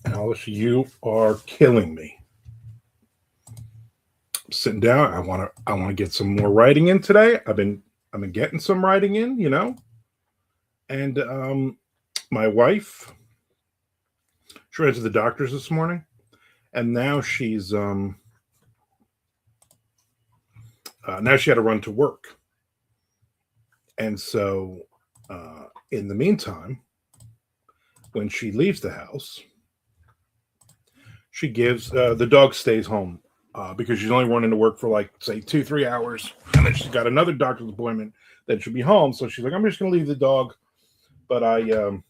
Alice, you are killing me. I'm sitting down. I want to get some more writing in today. I've been getting some writing in. And my wife, she went to the doctor's this morning, and now she had to run to work. And so, in the meantime, when she leaves the house, she gives the dog stays home because she's only running to work for like say 2 3 hours, and then she's got another doctor's appointment that she'll be home. So she's like, I'm just gonna leave the dog, but I'll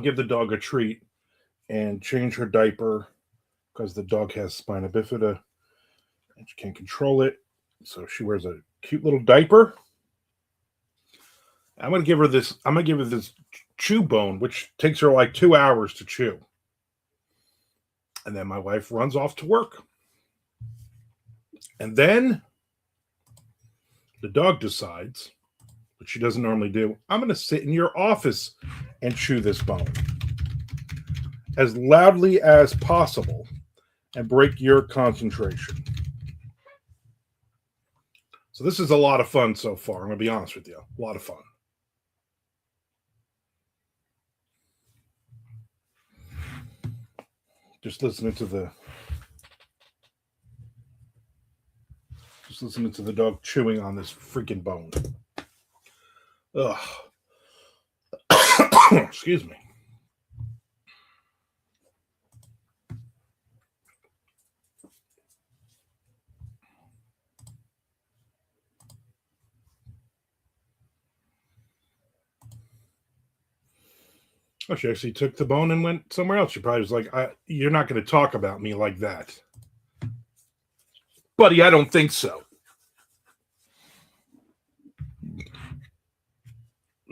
give the dog a treat and change her diaper because the dog has spina bifida and she can't control it. So she wears a cute little diaper. I'm gonna give her this chew bone, which takes her like 2 hours to chew. And then my wife runs off to work. And then the dog decides, which she doesn't normally do, I'm going to sit in your office and chew this bone as loudly as possible and break your concentration. So this is a lot of fun so far. I'm going to be honest with you. A lot of fun. Just listening to the dog chewing on this freaking bone. Ugh. Excuse me. Oh, she actually took the bone and went somewhere else. She probably was like, "You're not going to talk about me like that, buddy. I don't think so."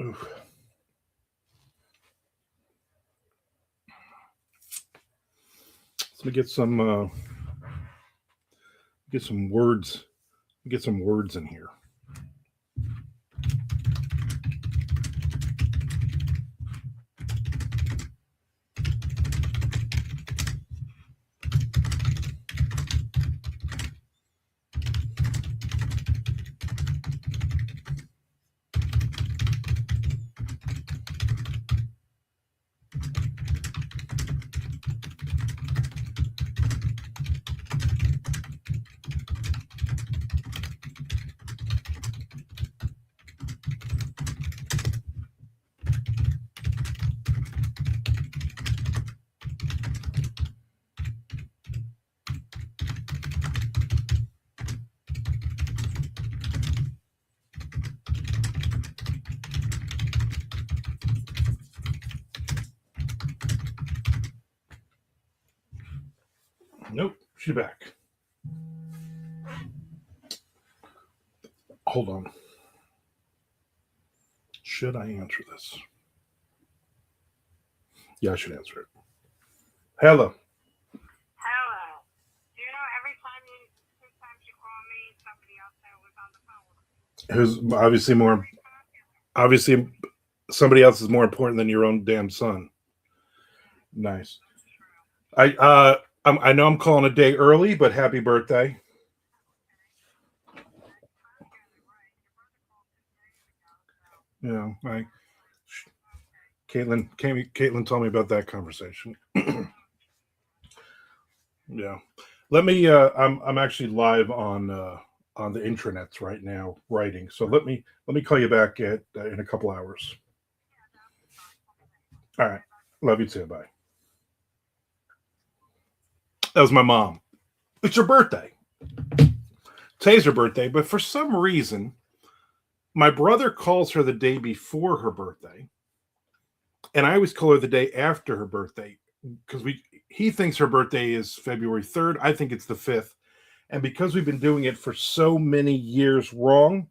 Oof. Let me get some words, get some words in here. Nope, she's back. Hold on. Should I answer this? Yeah, I should answer it. Hello. Hello. Do you know every time you, two times you call me, somebody else that was on the phone with me? Who's obviously more Every time? obviously somebody else is more important than your own damn son. Nice. That's true. I know I'm calling a day early, but happy birthday. Okay. I'm fairly right. Your brother called 2 days ago, so You know, I okay. Caitlin told me about that conversation. Yeah. I'm actually live on the intranets right now writing. So let me call you back at in a couple hours. Yeah, that'll be fine. Call me later. All right. Bye bye. Love you too. Bye. That was my mom. It's her birthday. Today's her birthday, but for some reason, my brother calls her the day before her birthday, and I always call her the day after her birthday because we he thinks her birthday is February 3rd. I think it's the 5th. And because we've been doing it for so many years wrong,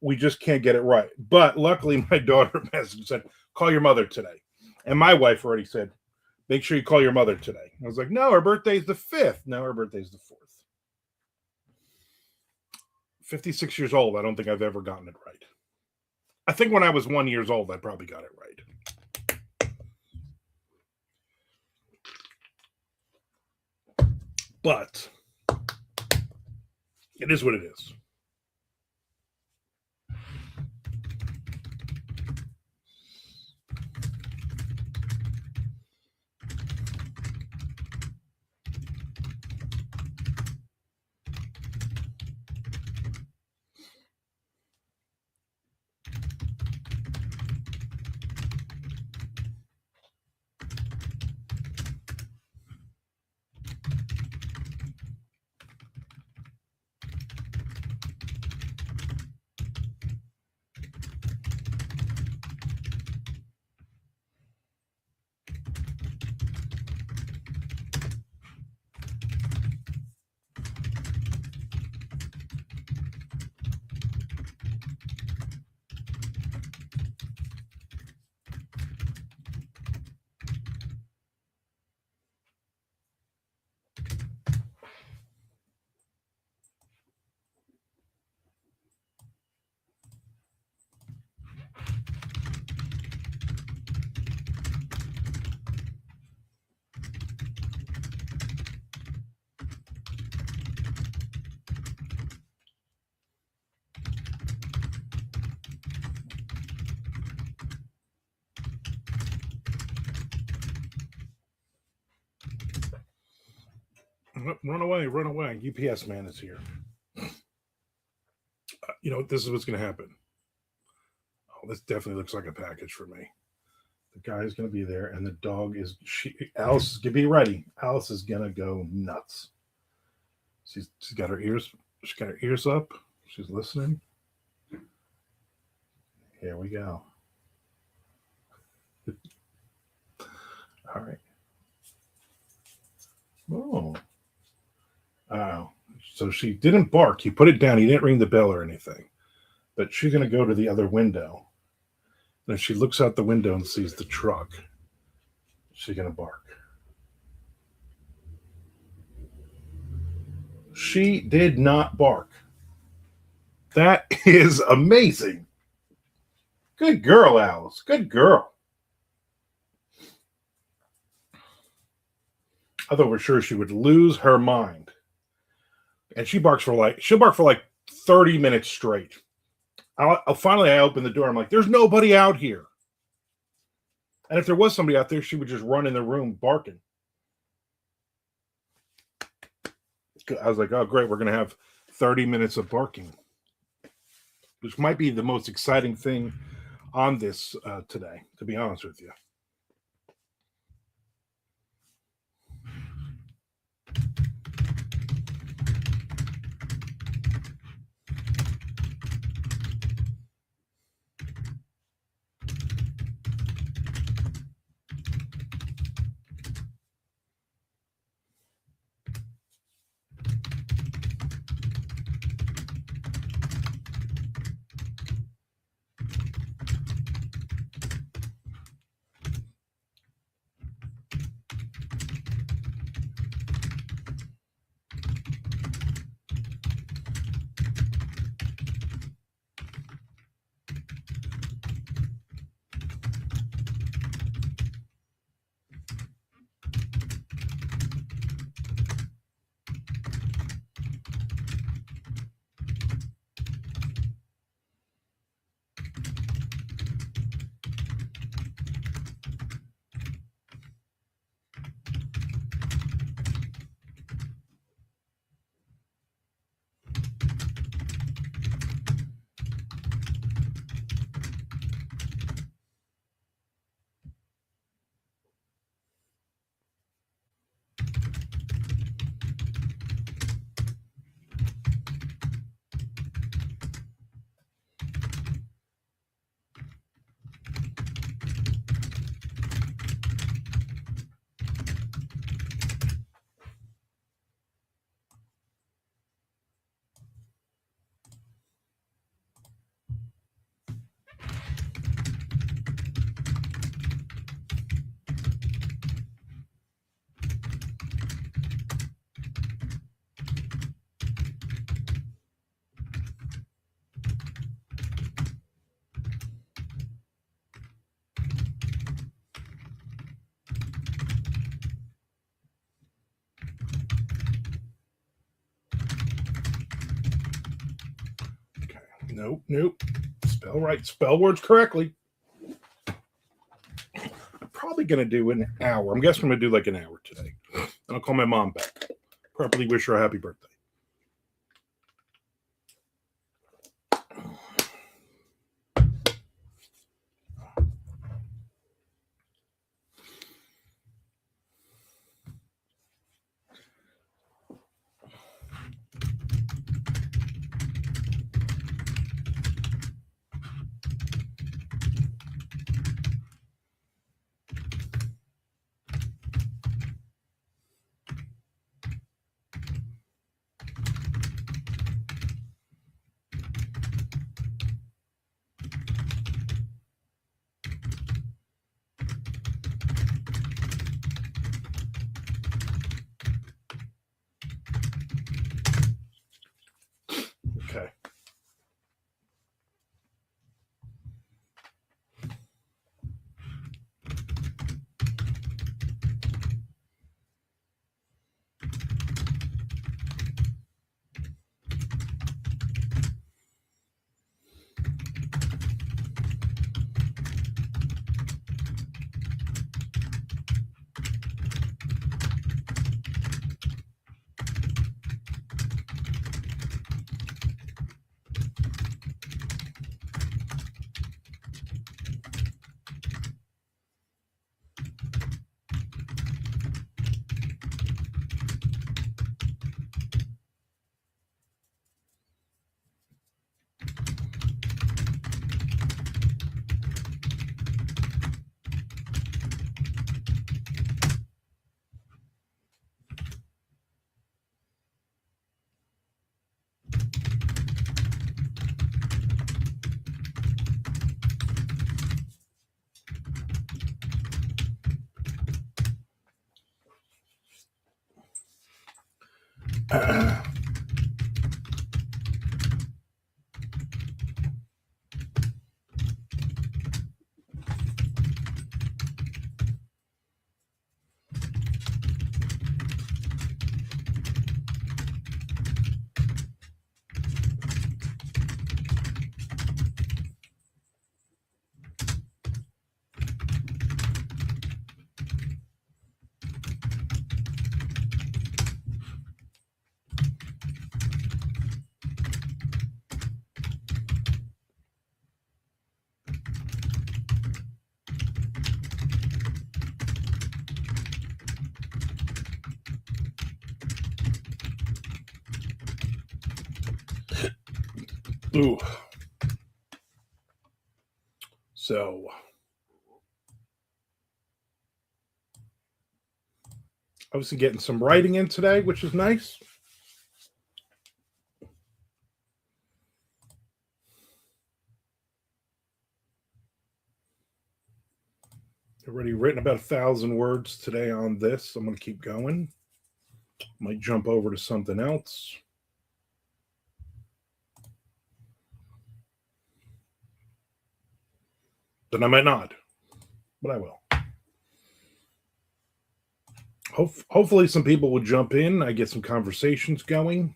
we just can't get it right. But luckily, my daughter messaged and said, call your mother today. And my wife already said, make sure you call your mother today. I was like, no, her birthday's the 5th. No, her birthday's the 4th. 56 years old. I don't think I've ever gotten it right. I think when I was 1 year old, I probably got it right. But it is what it is. Run away, run away. UPS man is here. This is what's going to happen. Oh, this definitely looks like a package for me. The guy is going to be there, and the dog is. Alice is going to be ready. Alice is going to go nuts. She's got her ears. She's got her ears up. She's listening. Here we go. All right. Oh. So she didn't bark. He put it down. He didn't ring the bell or anything. But she's going to go to the other window. And if she looks out the window and sees the truck, she's going to bark. She did not bark. That is amazing. Good girl, Alice. Good girl. I thought for sure she would lose her mind. And she'll bark for like 30 minutes straight. Finally, I opened the door. I'm like, there's nobody out here. And if there was somebody out there, she would just run in the room barking. I was like, oh, great. We're going to have 30 minutes of barking, which might be the most exciting thing on this today, to be honest with you. Nope. Spell right. Spell words correctly. I'm probably going to do an hour. I'm guessing I'm going to do like an hour today. And I'll call my mom back. Properly wish her a happy birthday. Okay. Ooh. So, obviously getting some writing in today, which is nice. Already written about 1,000 words today on this. I'm going to keep going. Might jump over to something else. Then I might not, but I will. Hopefully some people will jump in. I get some conversations going.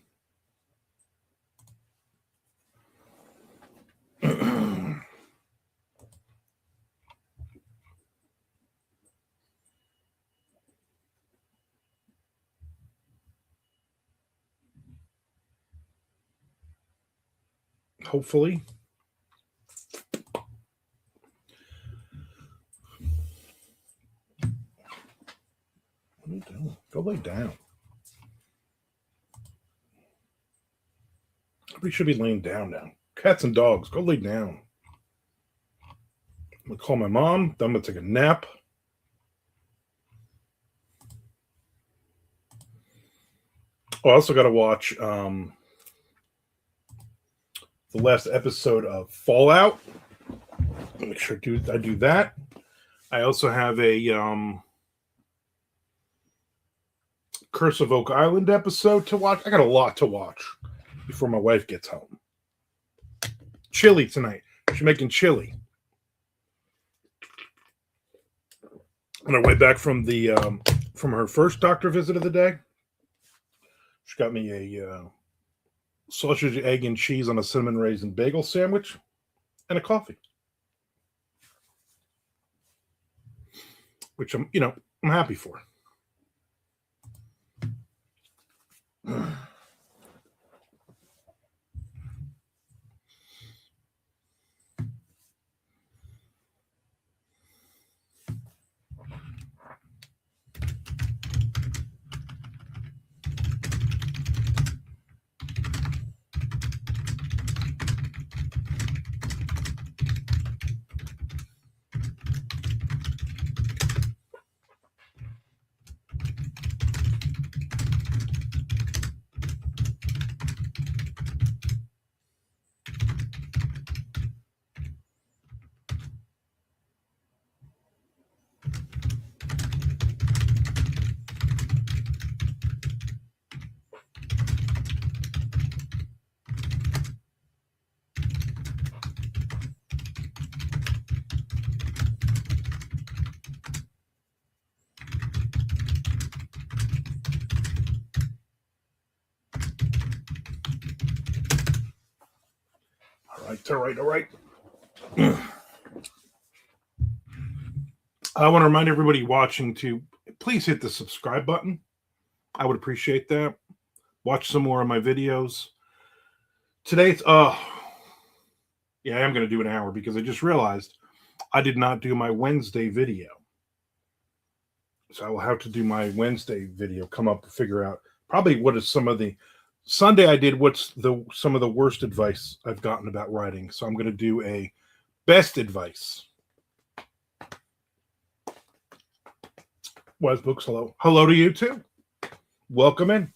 Hopefully. What are you doing? Go lay down. We should be laying down now. Cats and dogs, go lay down. I'm going to call my mom. Then I'm going to take a nap. Oh, I also got to watch the last episode of Fallout. Make sure I do that. I also have a Curse of Oak Island episode to watch. I got a lot to watch before my wife gets home. Chili tonight. She's making chili. On our way back from from her first doctor visit of the day, she got me a sausage, egg, and cheese on a cinnamon raisin bagel sandwich, and a coffee. Which I'm happy for. All right. I want to remind everybody watching to please hit the subscribe button. I would appreciate that. Watch some more of my videos. Today, I am going to do an hour because I just realized I did not do my Wednesday video. So I will have to do my Wednesday video, come up and figure out probably what is some of the Sunday I did some of the worst advice I've gotten about writing. So I'm going to do a best advice. Wise Books, hello. Hello to you too. Welcome in.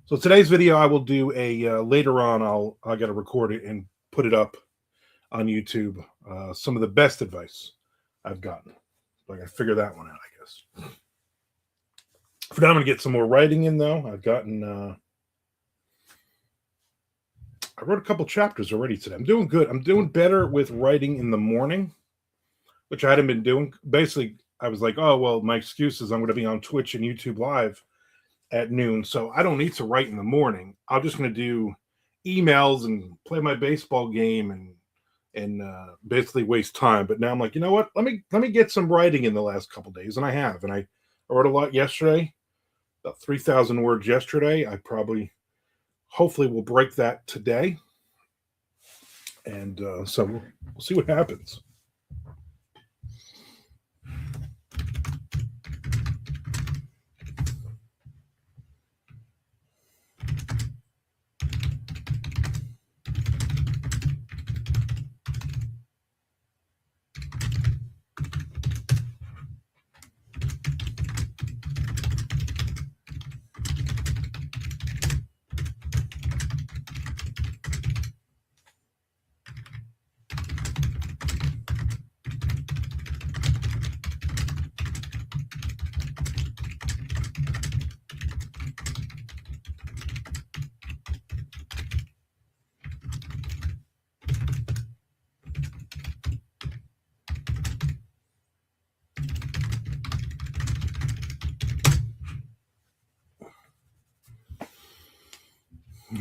So today's video I will do a later on. I got to record it and put it up on YouTube. Some of the best advice I've gotten. So I got to figure that one out, I guess. For now, I'm going to get some more writing in though. I've gotten. I wrote a couple chapters already today. I'm doing good. I'm doing better with writing in the morning, which I hadn't been doing. Basically, I was like, oh, well, my excuse is I'm going to be on Twitch and YouTube Live at noon, so I don't need to write in the morning. I'm just going to do emails and play my baseball game and basically waste time. But now I'm like, you know what? Let me get some writing in the last couple of days, and I have. And I wrote a lot yesterday, about 3,000 words yesterday. I hopefully will break that today. And so we'll see what happens.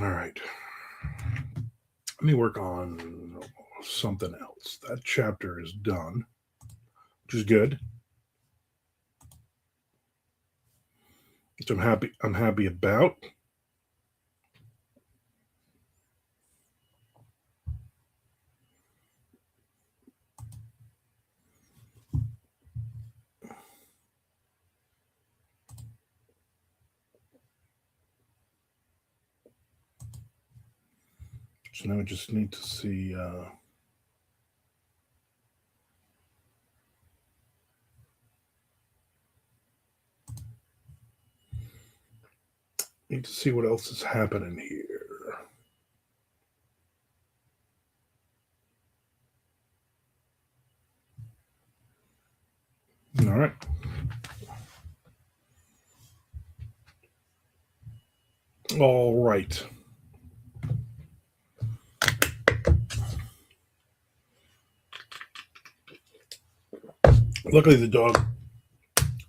All right. Let me work on something else. That chapter is done, which is good. Which I'm happy about. So now I just need to see what else is happening here. All right. All right. Luckily, the dog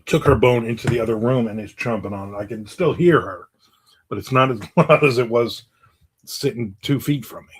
took her bone into the other room and is chomping on it. I can still hear her, but it's not as loud as it was sitting 2 feet from me.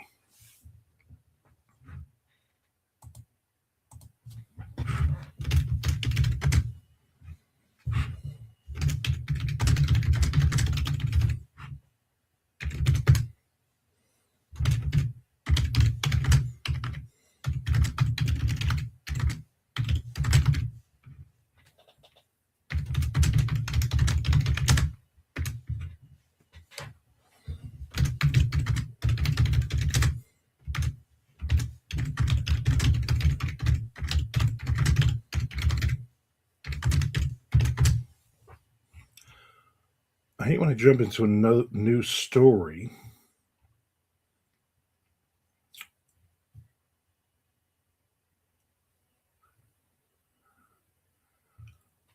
I hate when I jump into a new story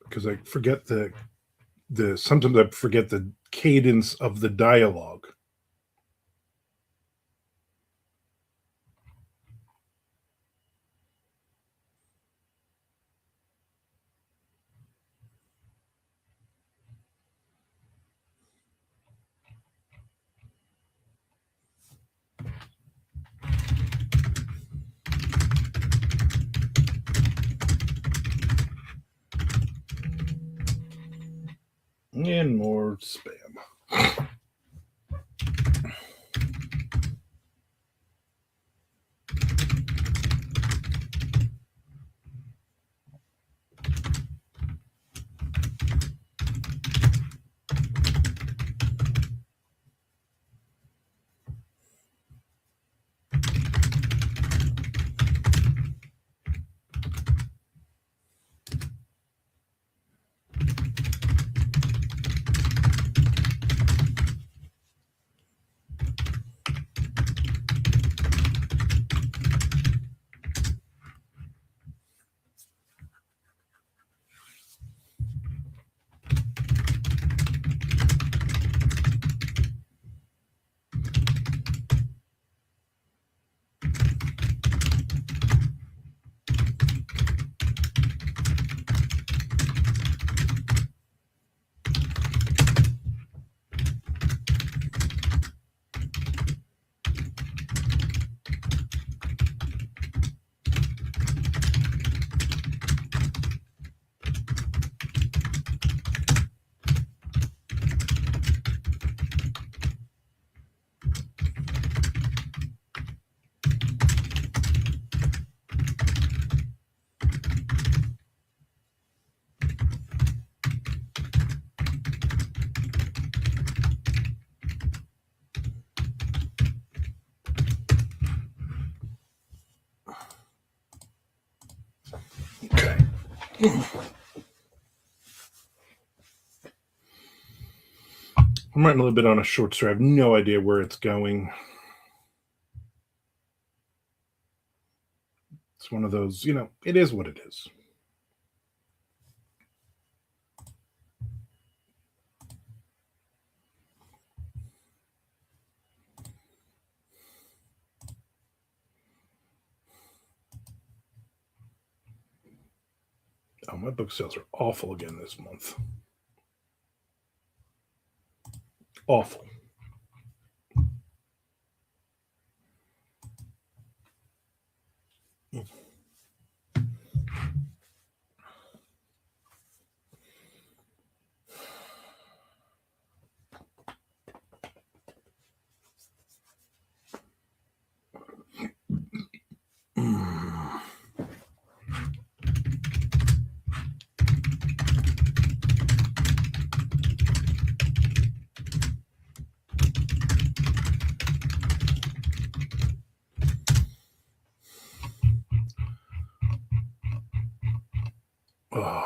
because I forget the sometimes I forget the cadence of the dialogue. And more spam. Okay. I'm writing a little bit on a short story. I have no idea where it's going. It's one of those, it is what it is. Oh, my book sales are awful again this month. Awful. Oh.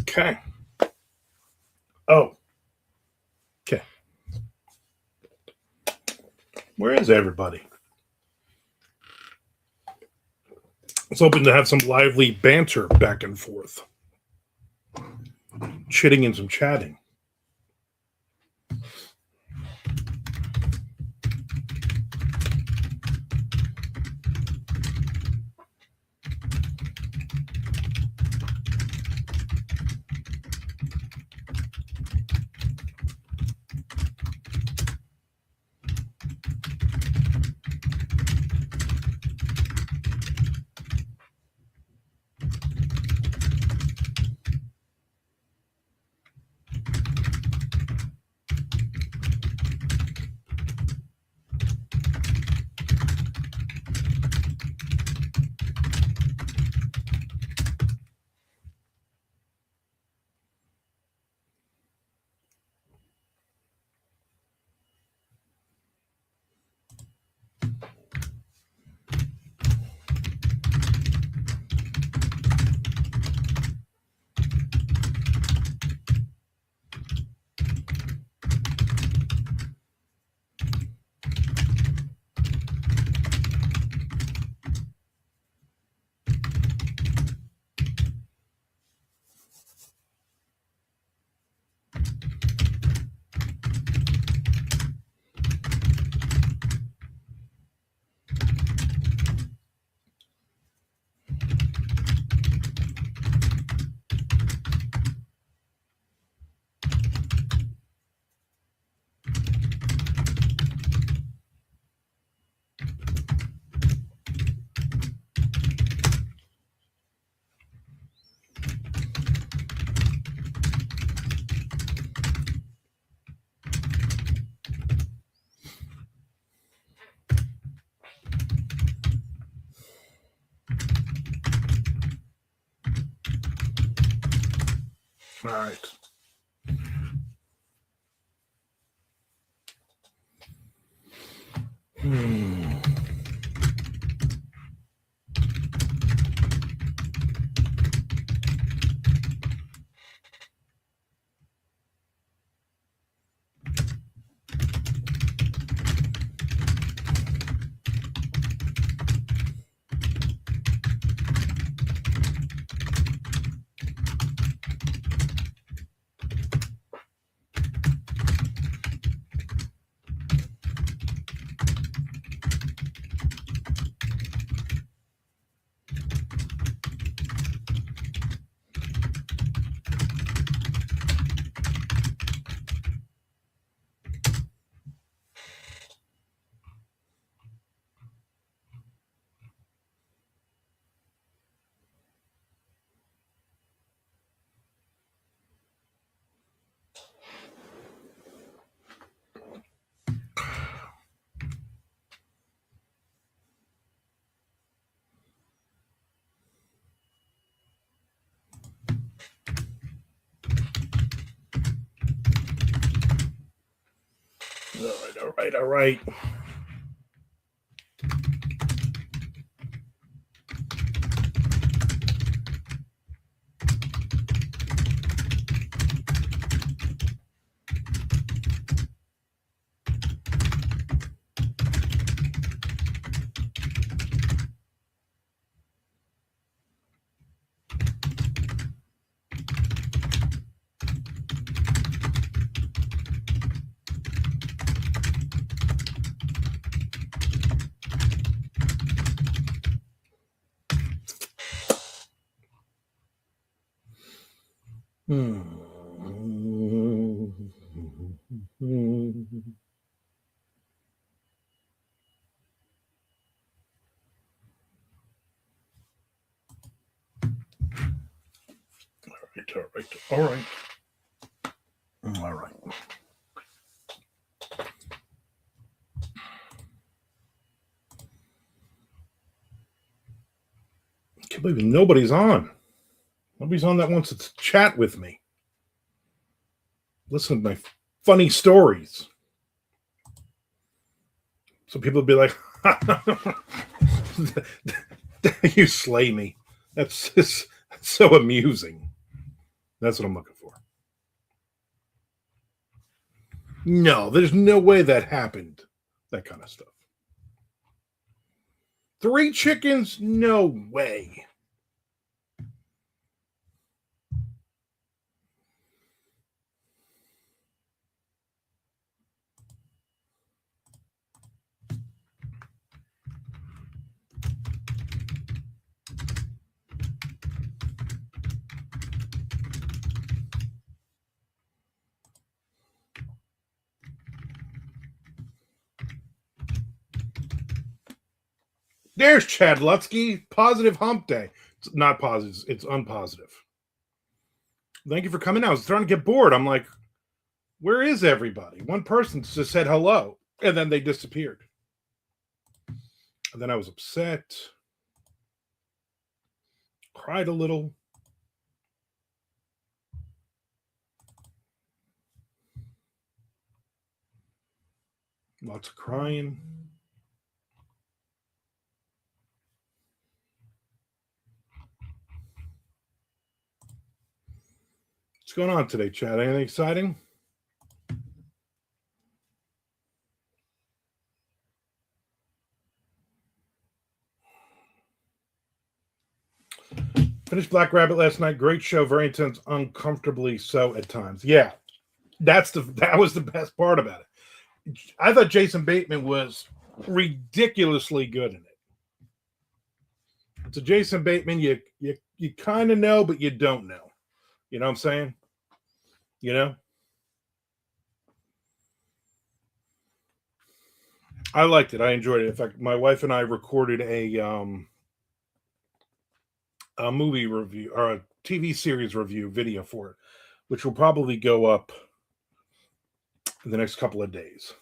Okay. Oh. Okay. Where is everybody? I was hoping to have some lively banter back and forth. Chitting and some chatting. All right. All right, all right. Hmm. All right, all right. All right. I can't believe nobody's on. Nobody's on that wants to chat with me. Listen to my funny stories. So people would be like, you slay me. That's so amusing. That's what I'm looking for. No, there's no way that happened. That kind of stuff. 3 chickens? No way. There's Chad Lutsky. Positive hump day. It's not positive. It's unpositive. Thank you for coming out. I was trying to get bored. I'm like, where is everybody? One person just said hello, and then they disappeared. And then I was upset. Cried a little. Lots of crying. What's going on today, Chad? Anything exciting? Finished Black Rabbit last night. Great show, very intense, uncomfortably so at times. Yeah, that was the best part about it. I thought Jason Bateman was ridiculously good in it. It's a Jason Bateman you kind of know, but you don't know. You know what I'm saying? You know? I liked it. I enjoyed it. In fact, my wife and I recorded a movie review or a TV series review video for it, which will probably go up in the next couple of days.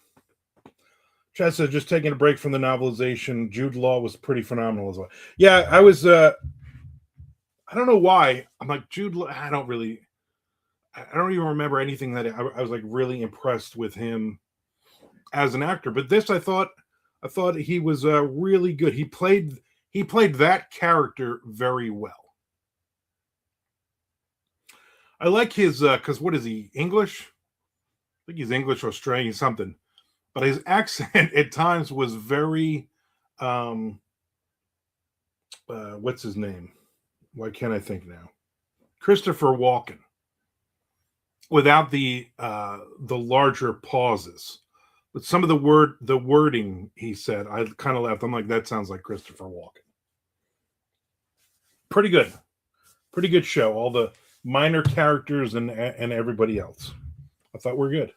Chad said, just taking a break from the novelization. Jude Law was pretty phenomenal as well. Yeah, I was. I don't know why. I'm like Jude Law. I don't even remember anything that I was like really impressed with him as an actor. But this, I thought he was really good. He played that character very well. I like his because what is he, English? I think he's English, Australian, something. But his accent at times was very what's his name? Why can't I think now? Christopher Walken. Without the larger pauses. But some of the wording he said, I kind of laughed. I'm like, that sounds like Christopher Walken. Pretty good show. All the minor characters and everybody else, I thought were good.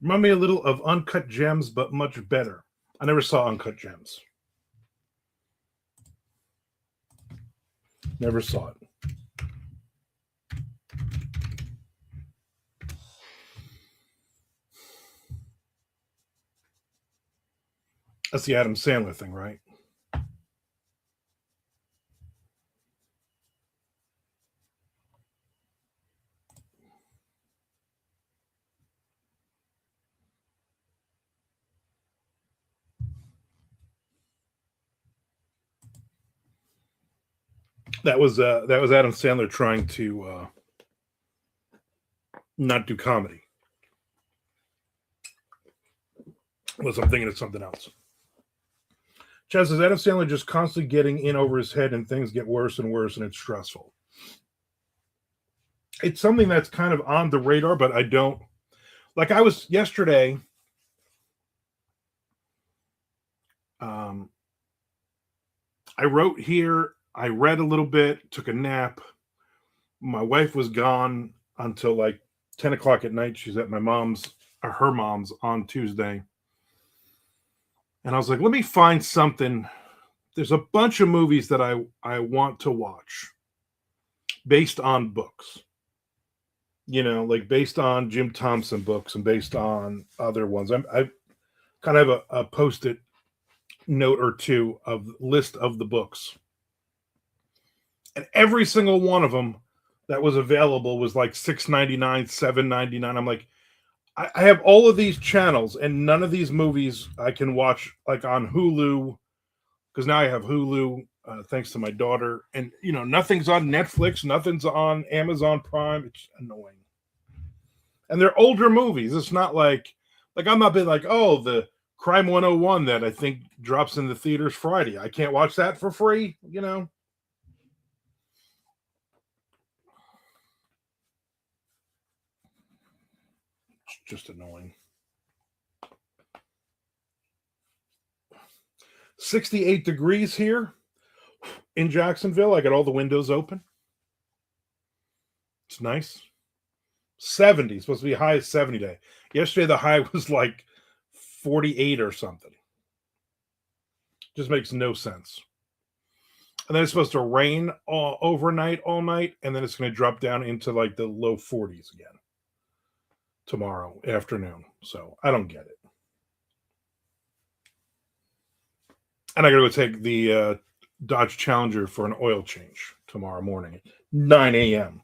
Remind me a little of Uncut Gems, but much better. I never saw Uncut Gems. Never saw it. That's the Adam Sandler thing, right? That was Adam Sandler trying to not do comedy. Unless I'm thinking of something else. Chaz says Adam Sandler just constantly getting in over his head and things get worse and worse and it's stressful. It's something that's kind of on the radar, but I don't like. I was yesterday. I wrote here. I read a little bit, took a nap. My wife was gone until like 10 o'clock at night. She's at my mom's, or her mom's, on Tuesday. And I was like, let me find something. There's a bunch of movies that I want to watch based on books. Like based on Jim Thompson books and based on other ones. I kind of have a post-it note or two of list of the books. And every single one of them that was available was like $6.99, $7.99. I'm like, I have all of these channels and none of these movies I can watch like on Hulu, because now I have Hulu thanks to my daughter. And nothing's on Netflix, nothing's on Amazon Prime. It's annoying. And they're older movies. It's not like I'm not being like, oh, the Crime 101 that I think drops in the theaters Friday. I can't watch that for free, It's just annoying. 68 degrees here in Jacksonville. I got all the windows open. It's nice. 70, supposed to be high as 70 day. Yesterday the high was like 48 or something. Just makes no sense. And then it's supposed to rain overnight all night, and then it's going to drop down into like the low 40s again tomorrow afternoon. So I don't get it. And I got to go take the Dodge Challenger for an oil change tomorrow morning at 9 a.m.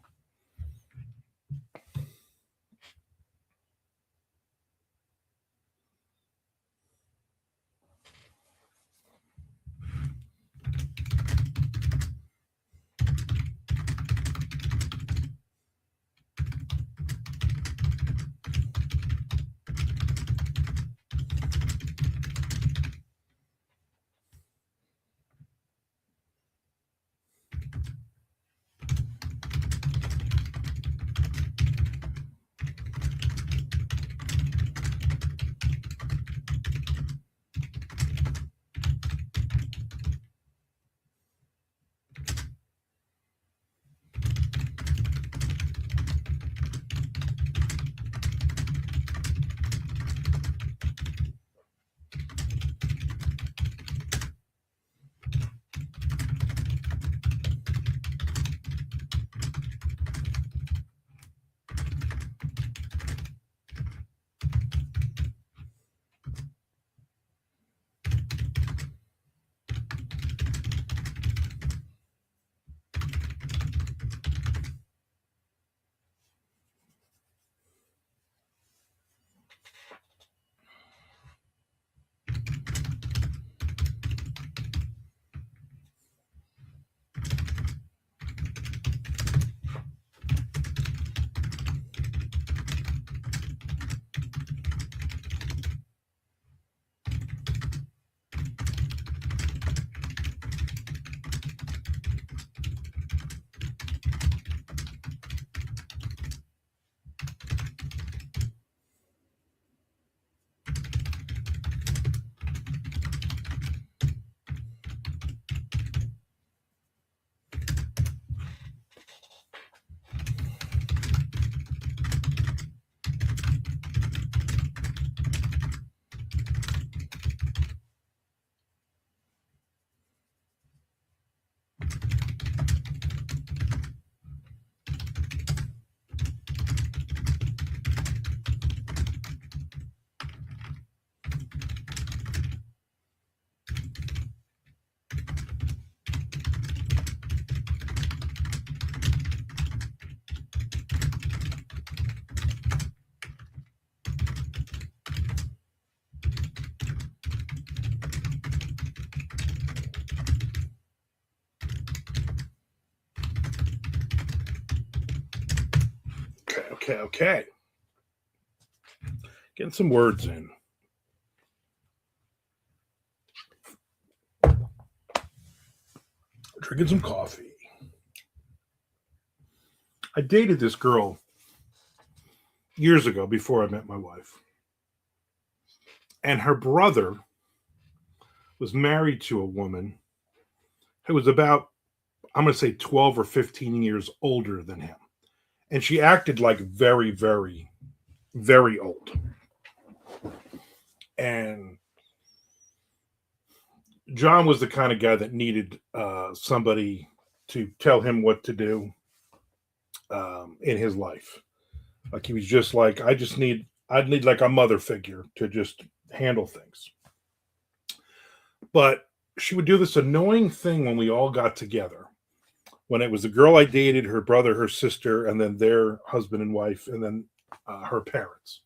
Okay. Getting some words in. Drinking some coffee. I dated this girl years ago before I met my wife. And her brother was married to a woman who was about, I'm going to say 12 or 15 years older than him. And she acted like very, very, very old. And John was the kind of guy that needed somebody to tell him what to do in his life. Like he was just like, I'd need like a mother figure to just handle things. But she would do this annoying thing when we all got together. When it was the girl I dated, her brother, her sister, and then their husband and wife, and then her parents,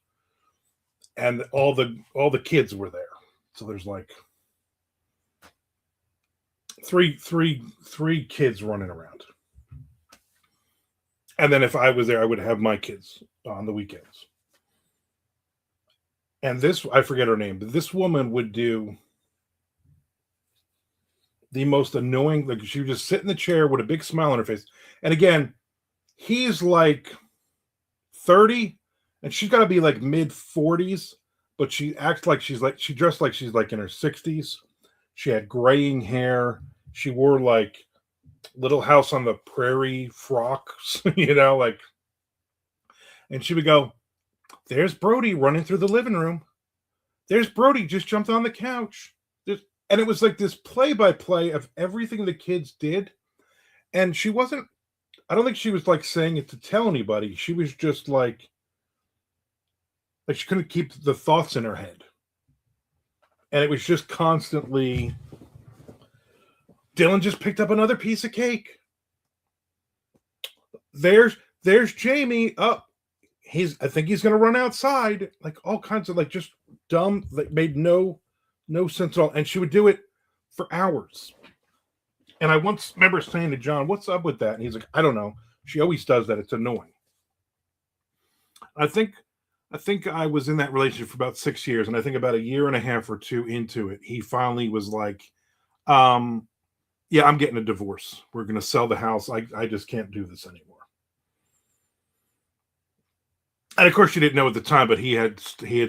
and all the kids were there. So there's like three kids running around. And then if I was there, I would have my kids on the weekends. And this, I forget her name, but this woman would do the most annoying, like she would just sit in the chair with a big smile on her face. And again, he's like 30 and she's got to be like mid 40s, but she acts like she dressed like she's like in her 60s. She had graying hair. She wore like Little House on the Prairie frocks, like, and she would go, "There's Brody running through the living room. There's Brody just jumped on the couch." And it was like this play by play of everything the kids did. And she wasn't, I don't think she was like saying it to tell anybody. She was just like she couldn't keep the thoughts in her head. And it was just constantly, Dylan just picked up another piece of cake. There's Jamie. Up. I think he's gonna run outside. Like all kinds of like just dumb, like made no sense at all. And she would do it for hours. And I once remember saying to John, "What's up with that?" And he's like, "I don't know. She always does that. It's annoying." I think I was in that relationship for about 6 years, and I think about a year and a half or two into it, he finally was like, "Yeah, I'm getting a divorce. We're going to sell the house. I just can't do this anymore." And of course, she didn't know at the time, but he had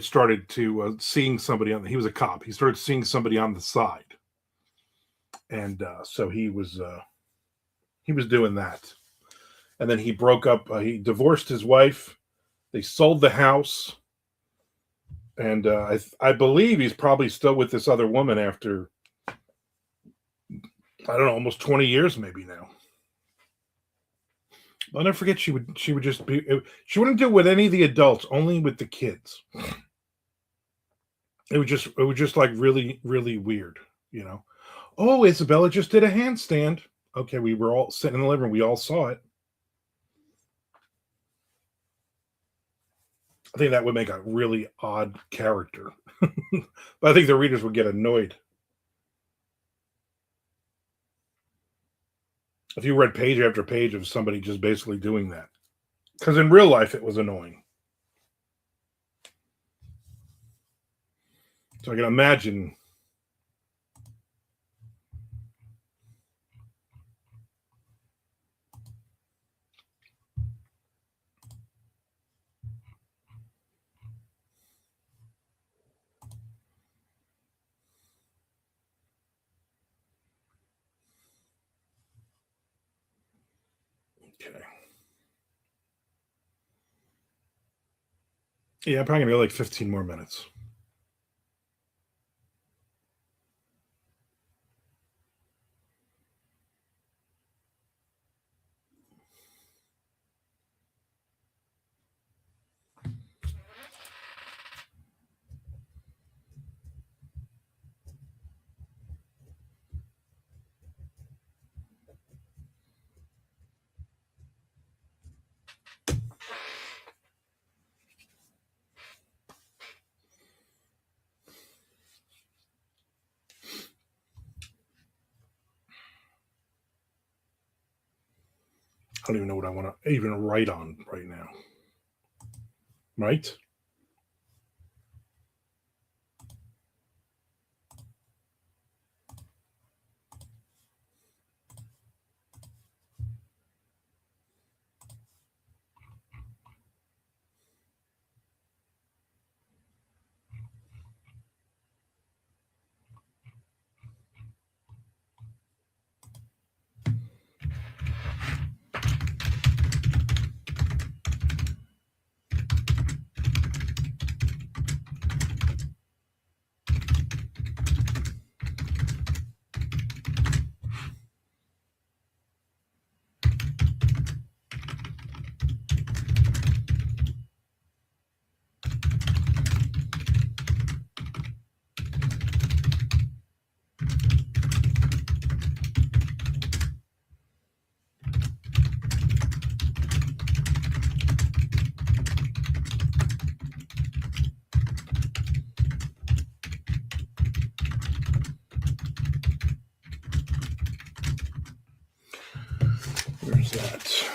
started to seeing somebody on. He was a cop. He started seeing somebody on the side, and so he was doing that. And then he broke up. He divorced his wife. They sold the house, and I believe he's probably still with this other woman after, I don't know, almost 20 years maybe now. I'll never forget, she would just be, she wouldn't do it with any of the adults, only with the kids. It was just like really, really weird. Oh, Isabella just did a handstand. Okay, we were all sitting in the living room. We all saw it. I think that would make a really odd character. But I think the readers would get annoyed. If you read page after page of somebody just basically doing that. Because in real life, it was annoying. So I can imagine. Okay. Yeah, I'm probably going to go like 15 more minutes. I don't even know what I want to even write on right now. Right? that?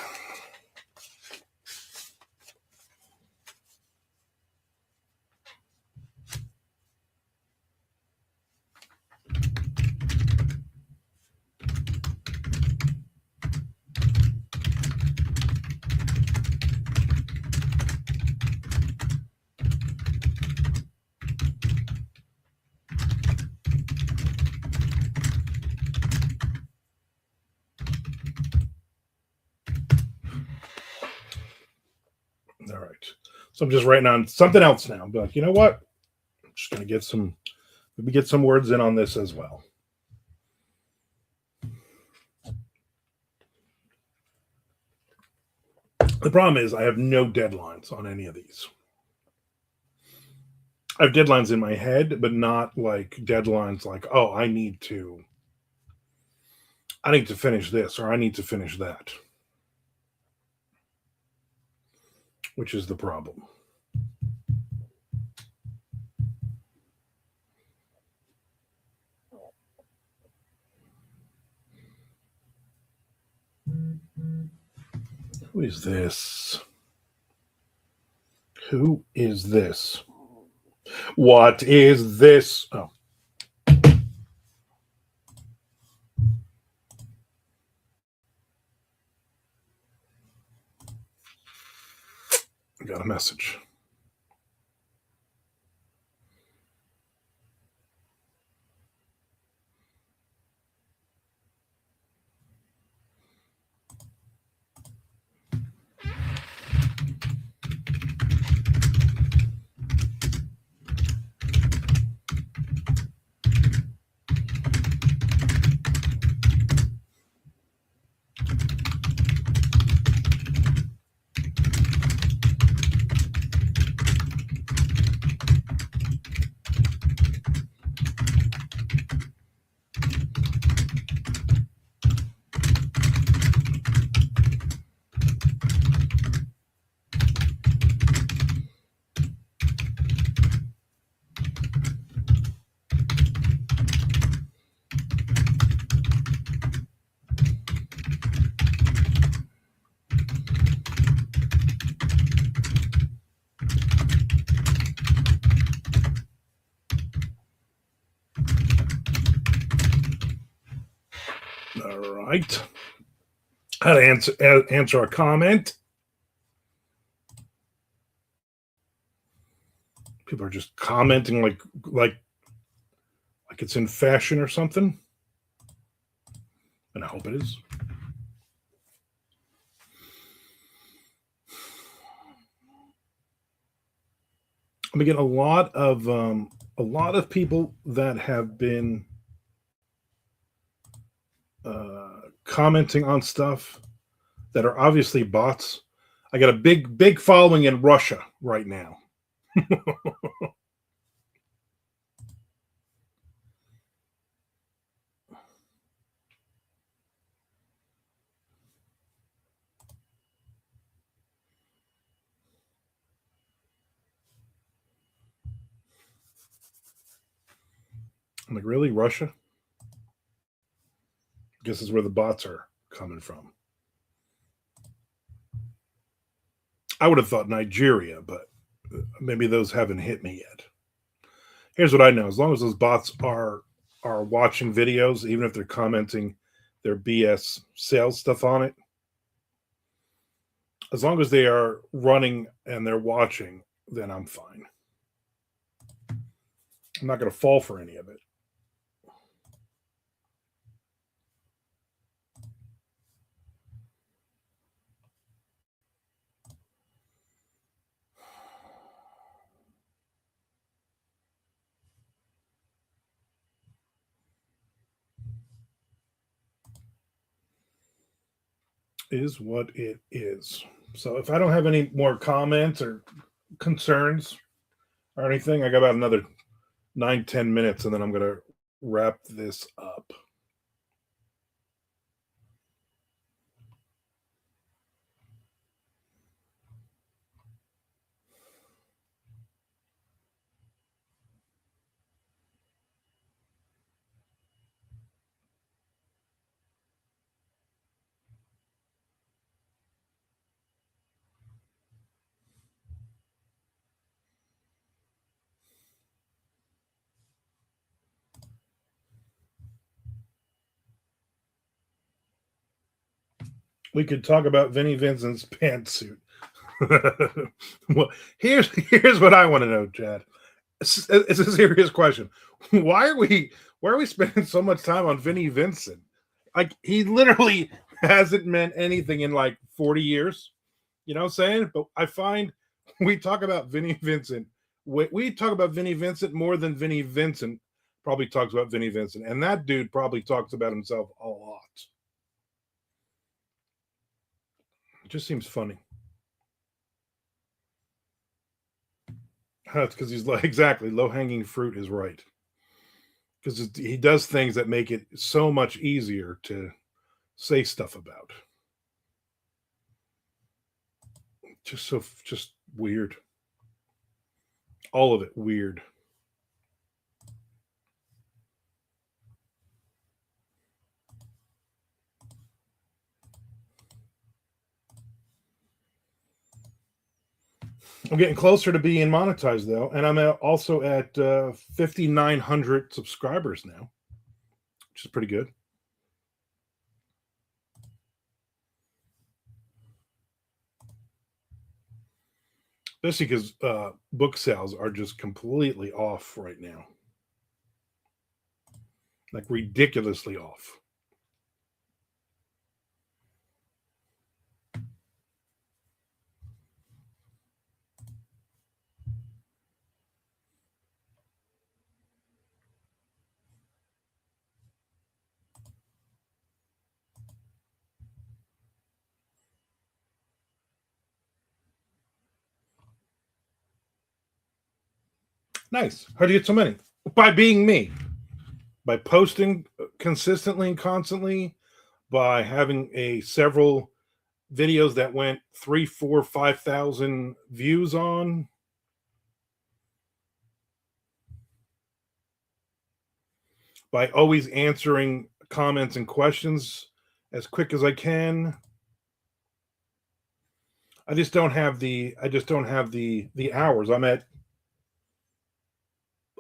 All right. So I'm just writing on something else now. I'm like, you know what? I'm just going to maybe get some words in on this as well. The problem is I have no deadlines on any of these. I have deadlines in my head, but not like deadlines like, oh, I need to finish this or I need to finish that, which is the problem. Who is this? Who is this? What is this? Oh, I got a message. All right. How to answer a comment. People are just commenting like it's in fashion or something. And I hope it is. I'm getting a lot of people that have been commenting on stuff that are obviously bots. I got a big following in Russia right now. I'm like, really, Russia? I guess is where the bots are coming from. I would have thought Nigeria, but maybe those haven't hit me yet. Here's what I know: as long as those bots are watching videos, even if they're commenting their BS sales stuff on it, as long as they are running and they're watching, then I'm fine. I'm not going to fall for any of it. Is what it is. So if I don't have any more comments or concerns or anything, I got about another 9-10 minutes, and then I'm gonna wrap this up. We could talk about Vinnie Vincent's pantsuit. Well, here's what I want to know, Chad. It's a serious question. Why are we spending so much time on Vinnie Vincent? Like he literally hasn't meant anything in like 40 years. You know what I'm saying? But I find we talk about Vinnie Vincent. We talk about Vinnie Vincent more than Vinnie Vincent probably talks about Vinnie Vincent. And that dude probably talks about himself a lot. It just seems funny. That's because he's like, exactly, low hanging fruit is right. Because he does things that make it so much easier to say stuff about. Just weird. All of it weird. I'm getting closer to being monetized though, and I'm also at 5,900 subscribers now, which is pretty good. Especially because book sales are just completely off right now, like ridiculously off. Nice. How do you get so many? By being me, by posting consistently and constantly, by having a several videos that went 3, 4, 5,000 views on. By always answering comments and questions as quick as I can. I just don't have the hours. I'm at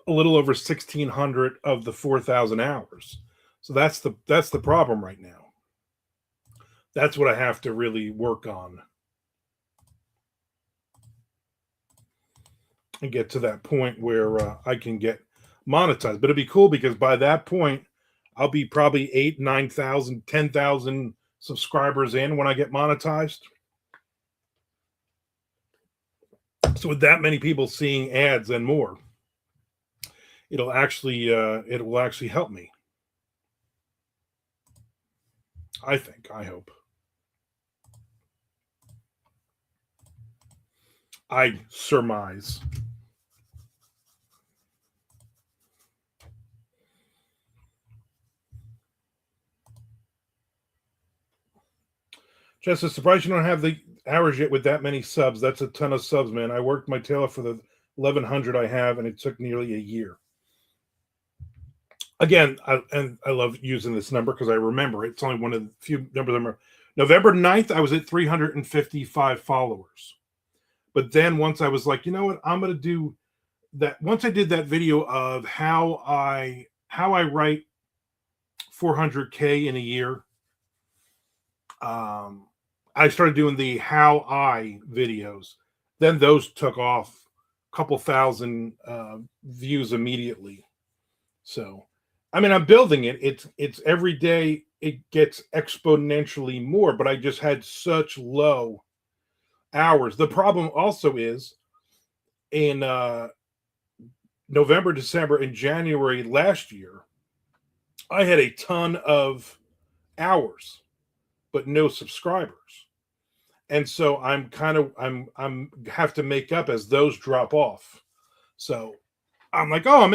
a little over 1,600 of the 4,000 hours. So that's the problem right now. That's what I have to really work on and get to that point where I can get monetized. But it'd be cool because by that point, I'll be probably 8, 9,000, 10,000 subscribers in when I get monetized. So with that many people seeing ads and more, it will actually help me. I hope. I surmise. Just a surprise you don't have the hours yet with that many subs. That's a ton of subs, man. I worked my tail off for the 1,100 I have, and it took nearly a year. Again, I love using this number because I remember it's only one of the few numbers. November 9th, I was at 355 followers. But then once I was like, you know what, I'm going to do that. Once I did that video of how I write 400K in a year, I started doing the how I videos. Then those took off a couple thousand views immediately. So, I mean, I'm building it. It's every day it gets exponentially more, but I just had such low hours. The problem also is in November, December, and January last year, I had a ton of hours, but no subscribers. And so I'm have to make up as those drop off. So I'm like, oh, I'm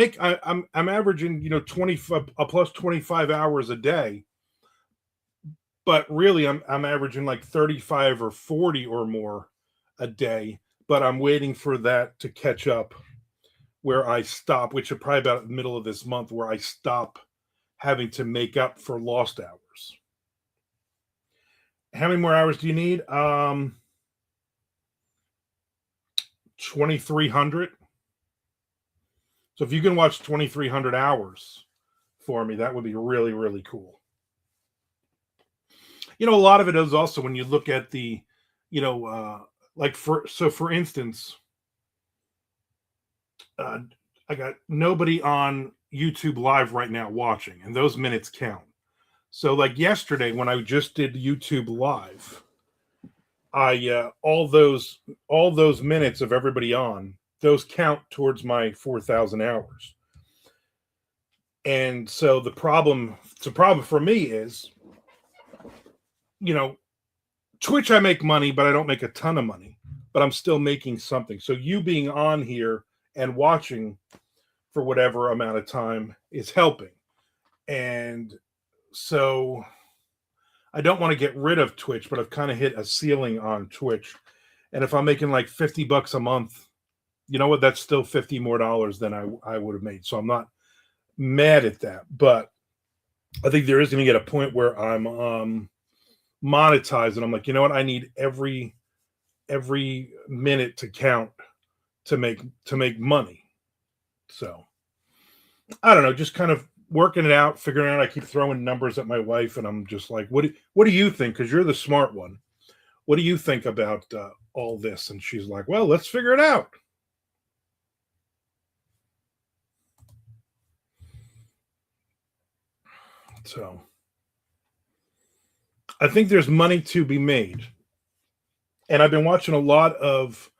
averaging 20 a plus 25 hours a day, but really I'm averaging like 35 or 40 or more a day. But I'm waiting for that to catch up where I stop, which is probably about the middle of this month, where I stop having to make up for lost hours. How many more hours do you need? 2,300. So if you can watch 2,300 hours for me, that would be really, really cool. A lot of it is also when you look at the, like for instance, uh, I got nobody on YouTube Live right now watching, and those minutes count. So like yesterday when I just did YouTube Live, I all those minutes of everybody on, those count towards my 4,000 hours. And so the problem for me is, you know, Twitch I make money, but I don't make a ton of money, but I'm still making something. So you being on here and watching for whatever amount of time is helping. And so I don't want to get rid of Twitch, but I've kind of hit a ceiling on Twitch. And if I'm making like $50 a month, you know what? That's still 50 more dollars than I would have made. So I'm not mad at that. But I think there is going to get a point where I'm monetized, and I'm like, you know what? I need every minute to count to make money. So I don't know, just kind of working it out, figuring out. I keep throwing numbers at my wife, and I'm just like, what do you think? Because you're the smart one. What do you think about all this? And she's like, well, let's figure it out. So I think there's money to be made, and I've been watching a lot of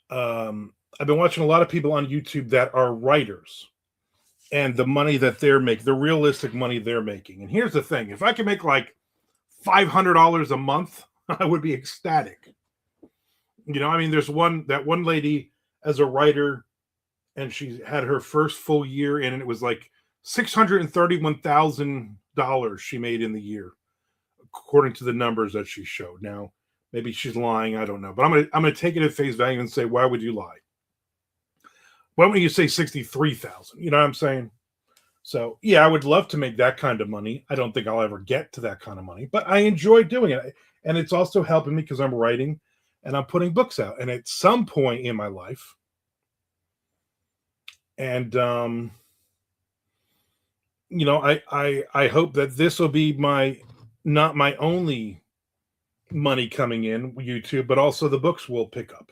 people on YouTube that are writers, and the money that they're making, the realistic money they're making. And here's the thing: if I can make like $500 a month, I would be ecstatic. I mean, there's one lady as a writer, and she had her first full year in, and it was like $631,000 she made in the year, according to the numbers that she showed. Now, maybe she's lying, I don't know, but I'm gonna take it at face value and say, why would you lie? Why wouldn't you say 63,000? You know what I'm saying? So yeah, I would love to make that kind of money. I don't think I'll ever get to that kind of money, but I enjoy doing it, and it's also helping me because I'm writing and I'm putting books out. And at some point in my life, and I hope that this will be my not my only money coming in YouTube, but also the books will pick up.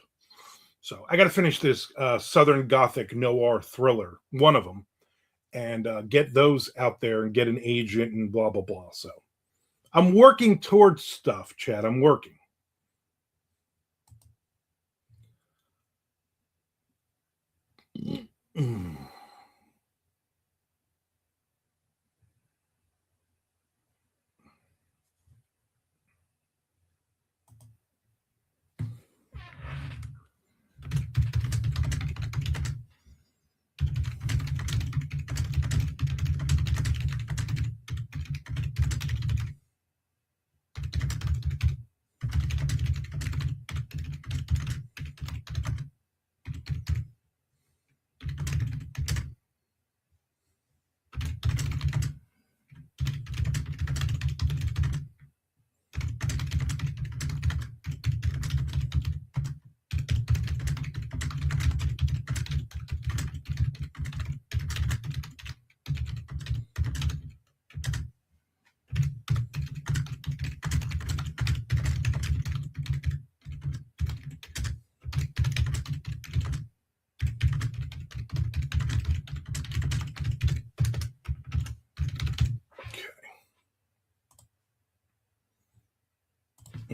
So I got to finish this Southern Gothic noir thriller, one of them, and get those out there and get an agent and blah blah blah. So I'm working towards stuff, Chad. I'm working.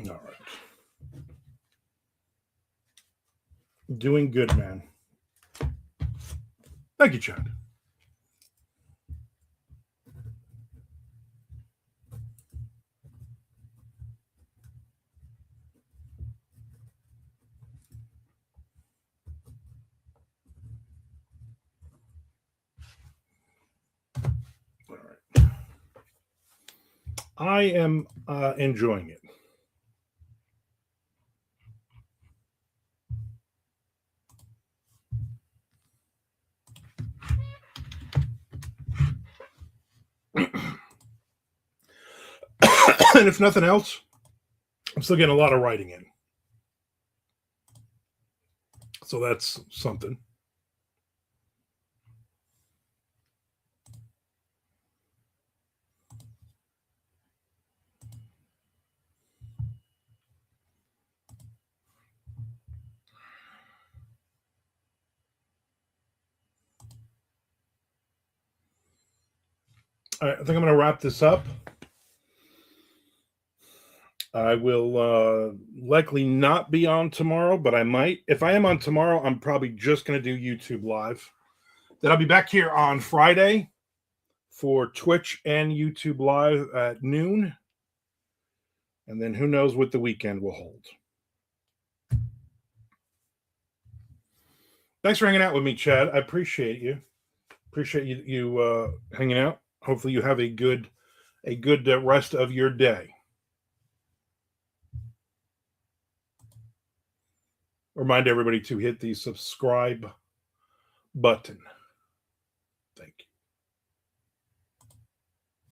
All right. Doing good, man. Thank you, Chad. All right. I am enjoying it. And if nothing else, I'm still getting a lot of writing in. So that's something. All right, I think I'm going to wrap this up. I will likely not be on tomorrow, but I might. If I am on tomorrow, I'm probably just going to do YouTube Live. Then I'll be back here on Friday for Twitch and YouTube Live at noon. And then who knows what the weekend will hold. Thanks for hanging out with me, Chad. I appreciate you. Appreciate you hanging out. Hopefully you have a good rest of your day. Remind everybody to hit the subscribe button. Thank you.